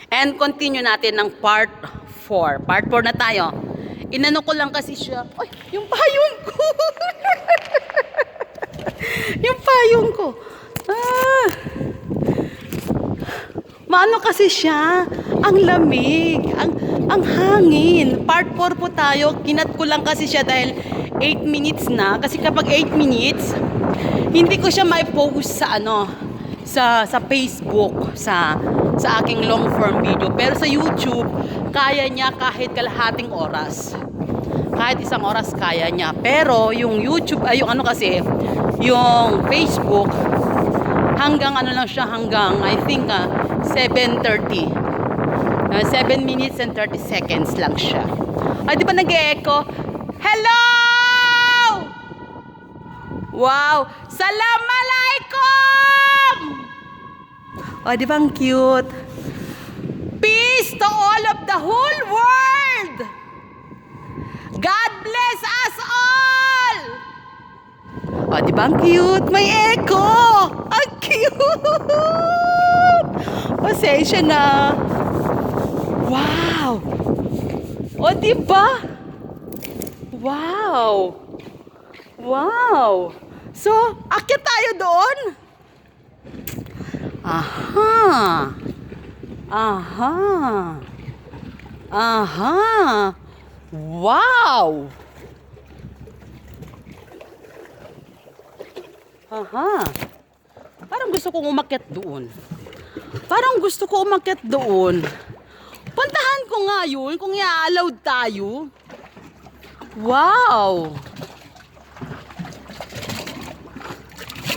And continue natin ng part 4. Part 4 na tayo. Inano ko lang kasi siya. Ay, yung payong ko. Yung payong ko. Ah. Maano kasi siya? Ang lamig. Ang hangin. Part 4 po tayo. Kinat ko lang kasi siya dahil 8 minutes na. Kasi kapag 8 minutes, hindi ko siya may post sa sa Facebook, sa aking long form video. Pero sa YouTube, kaya niya kahit kalahating oras. Kahit isang oras kaya niya. Pero yung YouTube, ay yung kasi, yung Facebook, hanggang lang siya, hanggang I think 7:30. 7 minutes and 30 seconds lang siya. Ay, di ba nag-e-echo? Hello! Wow! Salam alaikum! O, di ba ang cute? Peace to all of the whole world! God bless us all! O, di ba ang cute? May echo! Ang cute! Pasensya na. Wow! O, di ba? Wow! Wow! So, akyat tayo doon? Aha! Aha! Aha! Wow! Aha! Parang gusto kong umakyat doon. Parang gusto ko umakyat doon. Puntahan ko nga yun kung i-allowed tayo. Wow!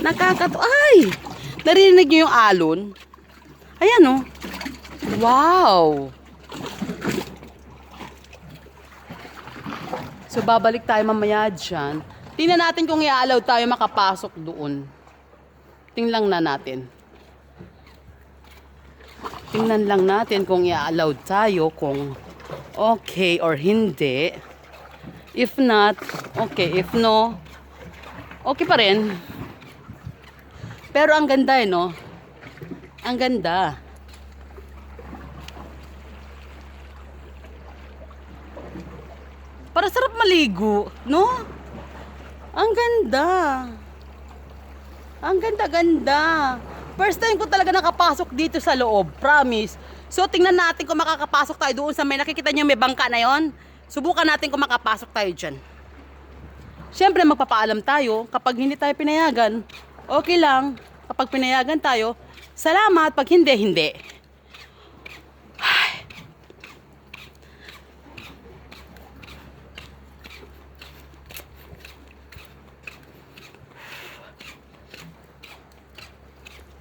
Ay! Narinig niyo yung alon? Ayan oh. Wow! So babalik tayo mamaya dyan. Tingnan natin kung i-allow tayo makapasok doon. Tingnan lang natin. Tingnan lang natin kung i-allow tayo, kung okay or hindi. If not, okay. If no, okay pa rin. Pero ang ganda no? Ang ganda. Para sarap maligo, no? Ang ganda. Ang ganda-ganda. First time ko talaga nakapasok dito sa loob, promise. So tingnan natin kung makakapasok tayo doon sa may nakikita niyo may bangka na yon. Subukan natin kung makapasok tayo dyan. Siyempre magpapaalam tayo. Kapag hindi tayo pinayagan, okay lang. Kapag pinayagan tayo, salamat. Pag hindi, hindi. Ay.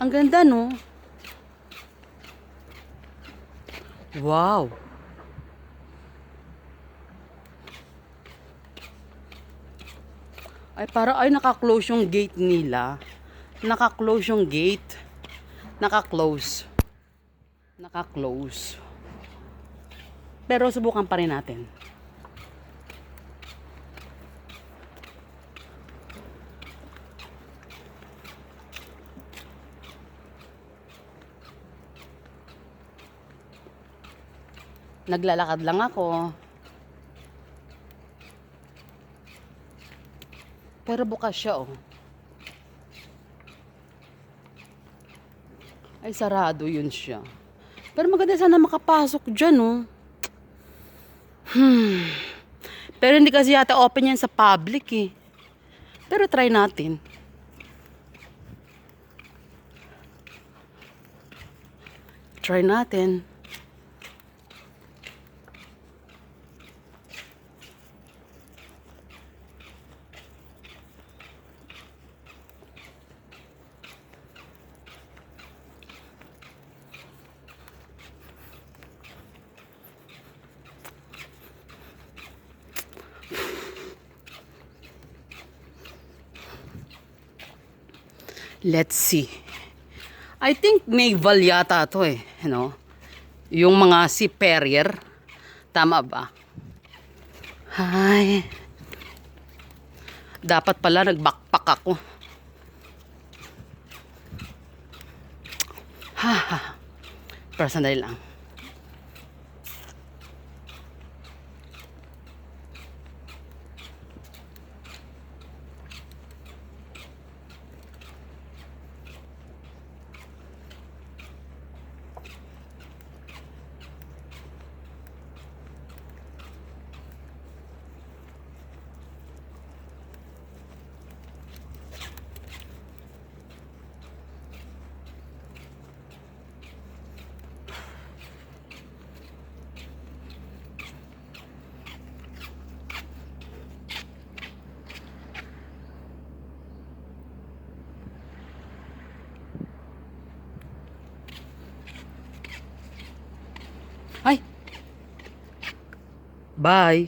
Ang ganda, no? Wow. Ay, ay naka-close yung gate nila. Naka-close yung gate. Naka-close. Naka-close. Pero subukan pa rin natin. Naglalakad lang ako. Pero bukas siya, oh. Ay, sarado yun siya. Pero maganda sana makapasok dyan, oh. Pero hindi kasi yata open yan sa public, eh. Pero try natin. Try natin. Let's see. I think naval yata to eh. You know? Yung mga seafarer. Tama ba? Ay. Dapat pala nag-backpack ako. Ha ha. Pero sandali lang. Ay! Bye!